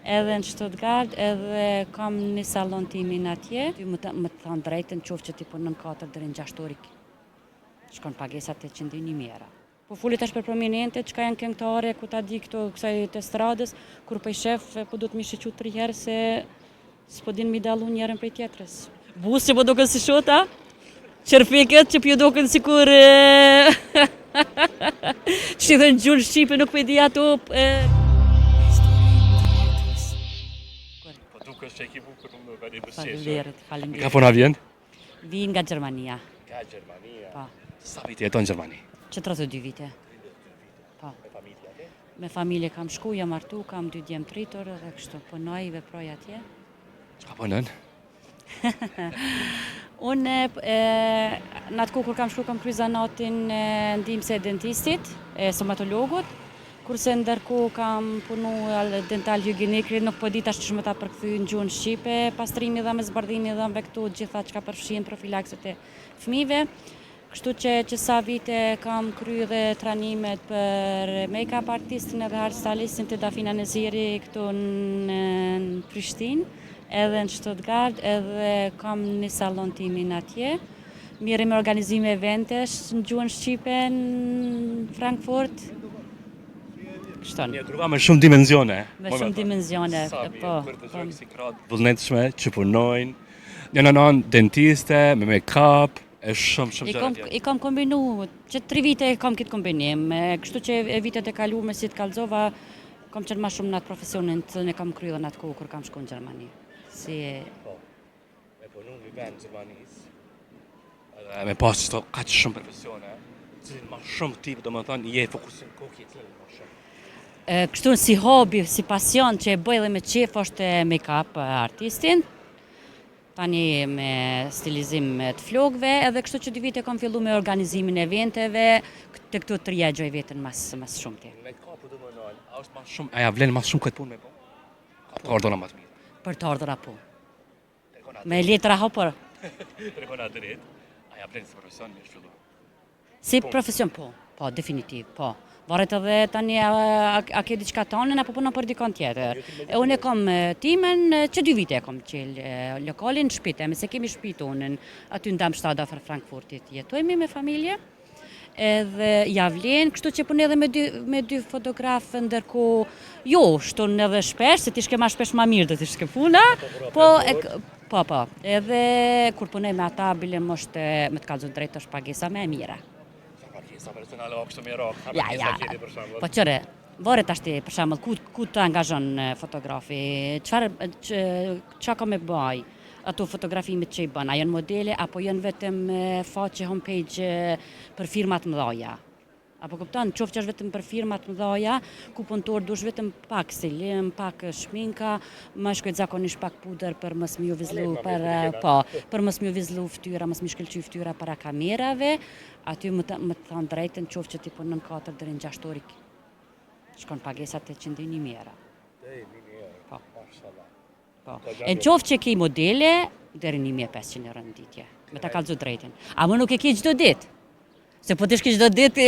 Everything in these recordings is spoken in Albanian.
edhe në Stuttgart, edhe kam një salon timin atje. Ty më të thonë drejtën, qoftë që ti punon 4 deri në 6 orë, shkon pagesat 800.000 mijëra. Po fulit është për prominente, që ka janë këngëtare, ku ta di këto kësaj të stradës, kur për shef, po du të mi shiqu 3 herë se s'po din mi dalu njerën prej tjetrës. Busë që po duken si shota, qërfikët që pjo duken si kur... që thënë gjurë Shqipe nuk për di ato... Po duke që e ki bukur më veri bësqeshë. Falenderit, falenderit. Ka puna vjen? Vin nga Gjermania. Nga Gjermania? Pa. Sa viti jeton në Gjermani? Që 32 vite. Pa. Me familje atje? Me familje kam shku, jam martu, kam 2 djemë tritur dhe kështu punoj, veproj atje. Çka punon? Unë në atë kur kam shku kam kry zanatin ndihmëse e dentistit, e stomatologut, kurse ndërku kam punu dental hygienikri, nuk po di tash që më ta përkthy në gjuhën shqipe, pastrimi dhe me zbardhimi dhe me këtu gjitha që ka përfshin profilakset e fëmijëve. Kështu që sa vite kam kry dhe trajnimet për make-up artistin edhe hairstylistin të Dafina Neziri këtu në Prishtinë, edhe në Stuttgart, edhe kam një salon timin atje. Mirë me organizime eventesh në gjuhën shqipe në Frankfurt. Kështon. Një truva me shumë dimenzione. Me shumë dimenzione, po. Për të shokë si kratë vullnetshme që punojnë, një nënon dentiste, me make-up, e shumë gjëra. I kam kombinu, që 3 vite kam këtë kombinim, kështu që e vitet e kaluar me si të kalzova, kam qenë ma shumë në atë profesionin të ne kam kryo në atë kohë kur kam shku në Gjermani. Si... Po, me punu një vend në Gjermanis, edhe me pas qëto ka që shumë profesione, cilin ma shumë tipë, do më thonë, je fokusin kokë i cilin ma shumë. Kështu si hobi, si pasion që e bëj dhe me qef është make-up artistin, tani me stilizim të flokëve, edhe kështu që 2 vite kam fillu me organizimin e eventeve, të këtu të rjegjoj vetën mas shumë të. Me ka për du më nëllë, a është ma shumë, a ja vlenë ma shumë këtë punë me po? Ka të ordona ma të mirë. Për të ordona po. Me letra hopër. Trekona drejt, a ja vlenë si profesion me shfillu? Si profesion po, definitiv, po. Varet edhe tani a ke diçka tonë, apo punon për dikon tjetër. Unë e kam timen që 2 vite e kam qelë lokalin në shpite, me se kemi shpitë unën, aty ndam shtada për Frankfurtit. Jetojmi me familje, edhe javlen, kështu që punë edhe me 2 fotografë, ndërku jo, shtun edhe shpesh, se ti shke ma shpesh ma mirë dhe ti shke puna, po, edhe kur punoj me ata, bile është me të kalzu drejt është pagesa me e mira. Sa personale o kështu mirë, Ja, po qëre, varet ashti, për shembull, ku të angazhon fotografi, qa ka me baj, ato fotografimit që i bën, a janë modele, apo janë vetëm faqe homepage për firmat mëdhaja. Apo kupton, qoftë që është vetëm për firmat mëdhaja, ku punëtor dush vetëm pak stilim, pak shminka, më shkojt zakonisht pak puder për mos më ju vizlu për mos më ju vizlu fytyra, mos më shkëlqy fytyra para kamerave, aty më të thonë drejtën, qoftë që ti punon 4 deri në 6 orë, shkon pagesat 800.000 mijëra. Po. Po. E qoftë që ke modele deri 1.500 euro në ditje, me ta kallzu drejtën. A më nuk e ke çdo ditë? Se po t'ishki qdo ditë,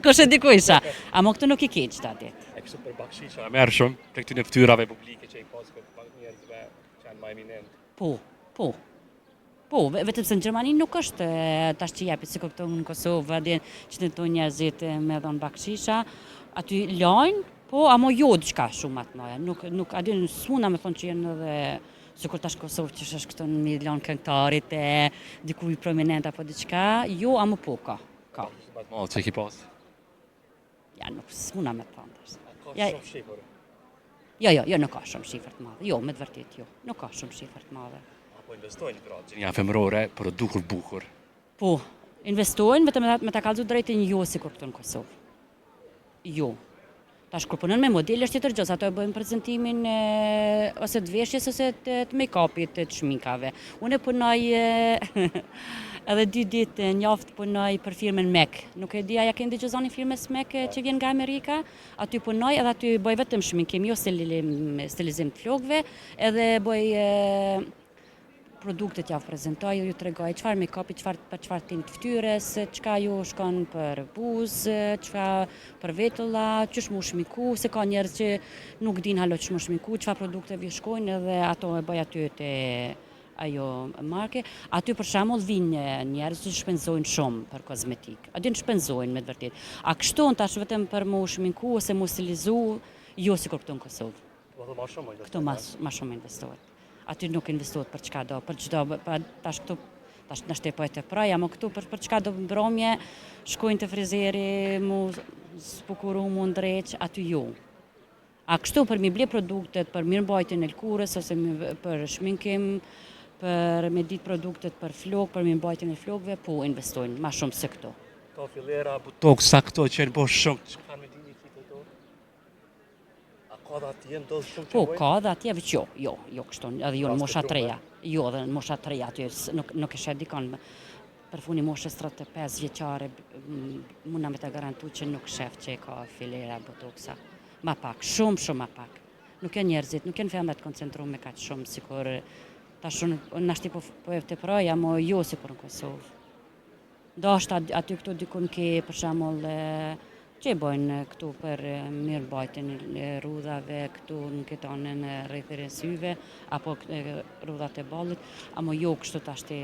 kështë e dikujsa. A më këtë nuk i ke qda ditë. E kështu për bakshisha, merë shumë, për këtyne ftyrave publike që i pasë për pak njerëzve që janë ma eminent. Po, vetëm se në Gjermani nuk është tash që jepi, si këtu në Kosovë, që të të njerëzit me dhonë bakshisha, aty lajnë, po, amo jo diçka shumë atë noja. Nuk, adin s'muna me thonë që jenë edhe se kur tash Kosovë që është këto në milion këngëtarit e dikuj prominent apo diçka, jo, ama po ka. Batë malë që i ki pasë? Ja, nuk s'muna me thonë tash. Ka shumë shifër? Jo, nuk ka shumë shifër të madhe. Jo, me të vërtet, jo. Nuk ka shumë shifër të madhe. Apo investojnë gratë gjinja femërore për të dukur bukur? Po, investojnë, vetëm me ta kallzu drejtin jo si kur këtu në Kosovë. Jo. Tash kur punon me model është tjetër gjë, ato e bëjmë prezantimin ose të veshjes ose të make-upit, të shminkave. Unë punoj edhe 2 ditë njoftë punoj për firmën MAC. Nuk e di a ja ke ndëgjuar firmës MAC që vjen nga Amerika, aty punoj edhe aty bëj vetëm shminkim, jo stilizim të flokëve, edhe bëj produktet ja prezentoj, ju tregoj çfarë make-upi, për çfarë tini të fytyrës, çka ju shkon për buzë, çka për vetulla, ç'është mu shmiku, se ka njerëz që nuk din halo ç'mu shmiku, çfarë produkte vi shkojnë edhe ato e bëj aty te ajo marke. Aty për shembull vinë njerëz që shpenzojnë shumë për kozmetik. A din shpenzojnë me të vërtetë. A kështu tash vetëm për mu shminku ose mu stilizu, jo sikur këtu në Kosovë. Këtu ma shumë investohet. Aty nuk investohet për çka do, për çdo, tash këtu na shtepoj të praj, ama këtu për çka do mbromje, shkojnë te frizeri, mu spukuru, mu ndreq, aty jo. A kështu për mi ble produktet, për mirëmbajtjen e lkurës ose për shminkim, për me ditë produktet për flok, për mirëmbajtjen e flokëve, po investojnë ma shumë se këtu. Ka fillera, botox, sa këto që janë bosh shumë. Që kanë me dini ti këto? A ka dhe atje ndodhë shumë që Po, bojnë? ka dhe atje, veç jo kështu, edhe jo në mosha treja. Jo, edhe në mosha treja, aty nuk e shet dikon. Për funi moshës 35 vjeqare, muna me të garantu që nuk shef që ka filera, botoxa. Ma pak, shumë ma pak. Nuk janë njerëzit, nuk janë femrat koncentru me kaq shumë, sikur tash nashti po e të proja, mo jo sikur në Kosovë. Do është aty këtu dikun ke, për shembull, që e bojnë këtu për mirëmbajtjen e rrudhave, këtu në ketonën rreth e syve, apo rrudhat e ballit, ama jo kështu tash te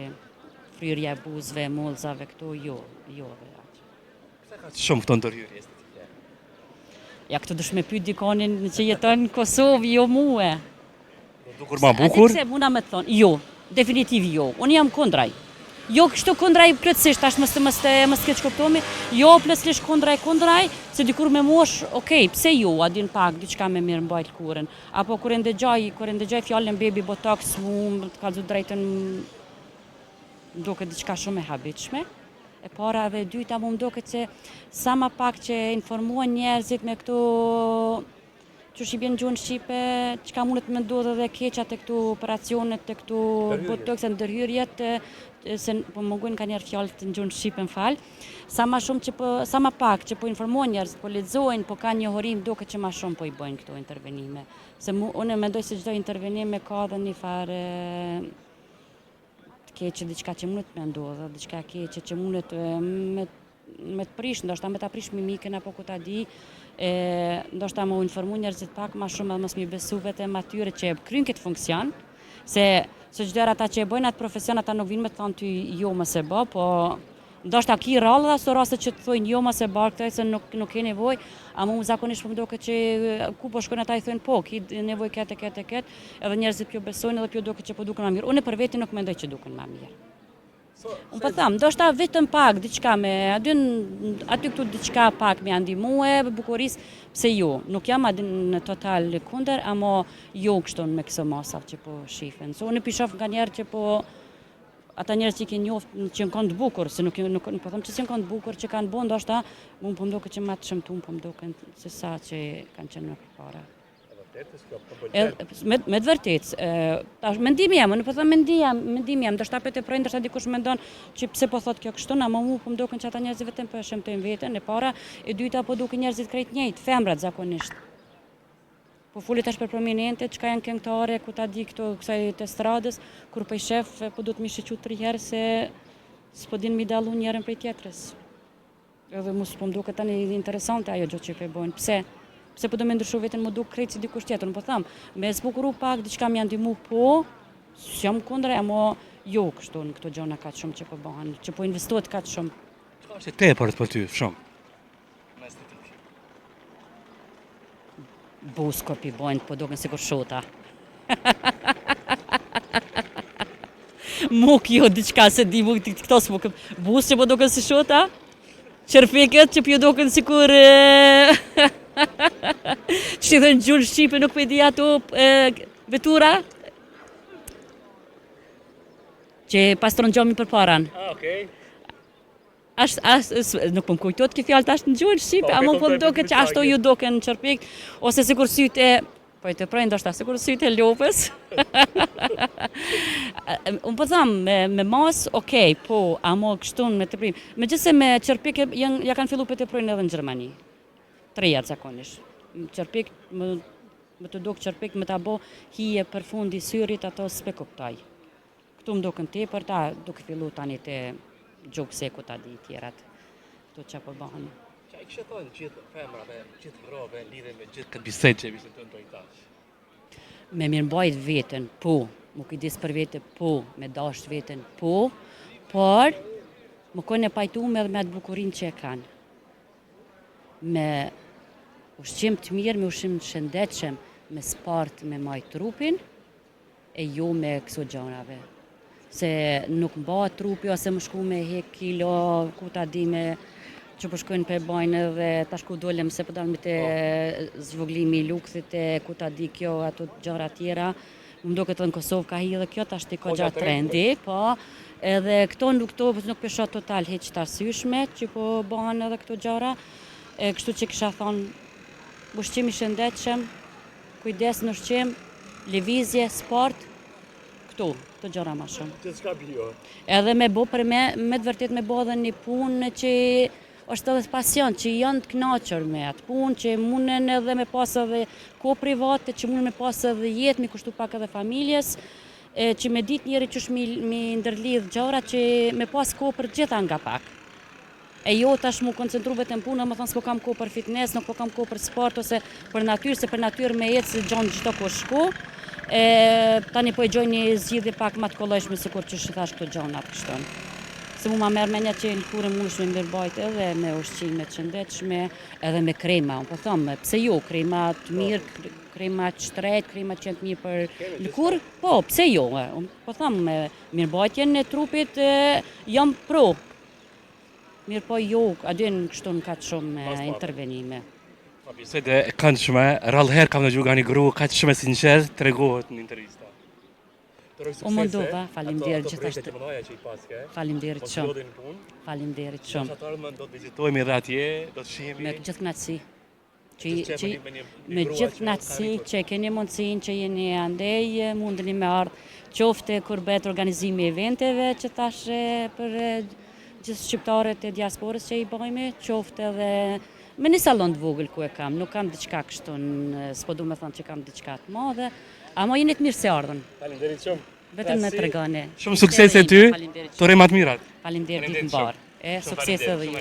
fryrja e buzëve, mollzave këtu, jo dhe aq. Pse ka shumë këto ndërhyrje estetike? Ja këtu dush me pyet dikonin që jeton në Kosovë, jo mua. Do dukur ma bukur? Pse muna me thonë, jo, definitiv jo. Unë jam kundraj. Jo kështu kundraj plotësisht, tash mos keq kuptomi. Jo plotësisht kundraj, se dikur me mosh, okay, pse jo, a din pak diçka me mirëmbajt lkurën. Apo kur e ndëgjoj fjalën baby botox, mu të kallzu drejtën duket diçka shumë e habitshme. E para dhe e dyta mu duket se sa ma pak që informuan njerëzit me këtu që shi bjen gjuhën shqipe, çka mundet me ndodhë edhe keqat e këtu operacionet e këtu botox e ndërhyrjet, se po mungon ka njerë fjalë të gjuhën shqipe m'fal. Sa ma pak që po informojnë njerëzit, po lexojnë, po kanë njohurim, duket që ma shumë po i bëjnë këto intervenime. Se unë mendoj se çdo intervenime ka dhe një farë të keqe, diçka që mundet me ndodhë, diçka keqe që mundet me të prish, ndoshta me ta prish mimikën apo ku ta di, ndoshta më informu njerëzit pak ma shumë edhe mos mi besu vetëm atyre që kryjnë këtë funksion, se çdo ata që e bëjnë atë profesion, ata nuk vinë me të thonë ty jo mos e bë, po ndoshta ki rrallë dhe ato raste që të thojnë jo mos e bë këtë se nuk ke nevojë, ama unë zakonisht po më duket që ku po shkojnë ata i thonë po, ki nevojë këtë, edhe njerëzit pjo besojnë edhe pjo duket që po duken më mirë. Unë për veti nuk mendoj që duken më mirë. Unë po tham, ndoshta vetëm pak diçka me aty këtu diçka pak me ndihmue bukurisë, pse jo, nuk jam në total kundër, ama jo kështu me këso masa që po shifen. So unë pishof nga njerë që po ata njerëz që ke njoft që kanë të bukur, se nuk po them që kanë të bukur që kanë bën, ndoshta unë po më duket që më të shëmtuar po më duken se sa që kanë qenë më përpara. Me të vërtetë, mendimi jam, unë po them mendimi jam, ndoshta për të projë, ndoshta dikush mendon që pse po thot kjo kështu, ama mua po më duken që ata njerëz vetëm po shëmtojnë veten, e para, e dyta po duken njerëzit krejt njëjtë, femrat zakonisht. Po fulit tash për prominente, çka janë këngëtare, ku ta di këto kësaj të estradës, kur po i shef, po duhet më shiqu 3 herë se s'po din mi dallu njërin prej tjetrës. Edhe mos po më duket tani interesante ajo gjë që po e bojnë. Pse po do me ndryshu vetën më duk krejt si dikush tjetër, në po tham, me zbukuru pak, diçka më janë ndihmu, po, s'jam kundër, ama jo kështu në këto gjona kaq shumë që po bëhen, që po investohet kaq shumë. Çka është e tepërt për ty, shumë? Me estetikë. Buskop i bojnë, po duken sikur shota. Muk jo diçka se di muk këto s'muk. Bus që po duken si shota, qërpeket që po duken sikur që dhe në gjullë Shqipe nuk për di ato vetura që pastron gjomin për paran. Okej. Nuk po më kujtot kjo fjalë tash në gjullë Shqipe, ama po më duket që ashtu ju duken në qërpik, ose sikur sytë e, po e të prejnë ndoshta, sikur sytë e lopës. Unë po thamë, me mas, okej, po, ama kështu me të prim. Me gjithse me qërpik ja kanë fillu për të prejnë edhe në Gjermani. 3 jatë zakonisht. Qërpik, më të duk qërpik, më të abo hije për fundi syrit, ato s'pe kuptaj. Këtu më duken tepër, ta duke fillu tani të gjokse ku ta di tjerat. Këtu që po bëhen. Qa I kështë thonë gjithë femrave, gjithë vrove, lidhe me gjithë këtë bisedë që bisën të ndoj tash? Me mirëmbajt veten, po, më kujdes për vete, po, me dash veten, po, por më kone pajtume edhe me atë bukurin që e kanë. Me ushqim të mirë, me ushqim të shëndetshëm, me sport, me majt trupin, e jo me këso gjanave. Se nuk mba trupi ose më shku me hek kilo, ku ta di me që përshkojnë për bajnë dhe ta shku dolem se përdalme të zhvoglimi I lukthit e ku ta di kjo ato gjara tjera. Më do këtë në Kosovë ka hi dhe kjo, ta shti ko gjatë trendi, po. Edhe këto nuk pesha total heq të arsyeshme që po bëhen edhe këto gjara. Kështu që kisha thonë ushqim I shëndetshëm, kujdes në ushqim, lëvizje, sport, këto gjara ma shumë. Gjithçka bio. Edhe me bo për me të vërtet me bo edhe një punë që është edhe pasion, që janë të knaqër me atë punë, që munden edhe me pas edhe kohë private, që munden me pas edhe jetë, me kushtu pak edhe familjes, që me ditë njeri që është mi ndërlidh gjëra, që me pas kohë për gjitha nga pak. E jo tash mu koncentru vetëm punë, më thonë s'po kam kohë për fitness, nuk po kam kohë për sport ose për natyrë, se për natyrë me jetë se gjonë gjitho ko shku. Tani po e gjoj një zgjidhje pak ma të kollajshme se kur që shitash këto gjonat kështon. Se mu ma merë menja që në kurë mund shme ndërbajt edhe me ushqime të shëndetshme, edhe me krema. Unë po thomë, pse jo, krema të mirë, krema të shtrejt, krema që janë të mirë për lëkurë, po, pse jo. Unë po thomë, mirëbajtjen e trupit jam pro. Mirë po jo, adin kështu në katë shumë intervenime. Bisede e këndshme, rrallë herë kam në gjuga një gru, ka që shumë e sinqer, të regohet në intervista. O Moldova, falimderit gjithashtu. Që I paske. Falimderit shumë. Falimderit shumë. Shatarë më do të vizitojmë edhe atje, do të shihemi. Me gjithë knatësi. Me gjithë knatësi që keni mundësin që jeni andej, mundeni me ardhë, qofte kur bet organizimi eventeve që tash për gjithë shqiptarët e diasporës që I bëjme, qofte edhe me një salon të vogël ku e kam, nuk kam diçka kështu, s'po du me thonë që kam diçka të madhe, ama jeni të mirë se ardhën. Faleminderit shumë. Vetëm me tregoni. Shumë sukses e ty, të uroj më të mirat. Faleminderit mbar. Sukses edhe ju.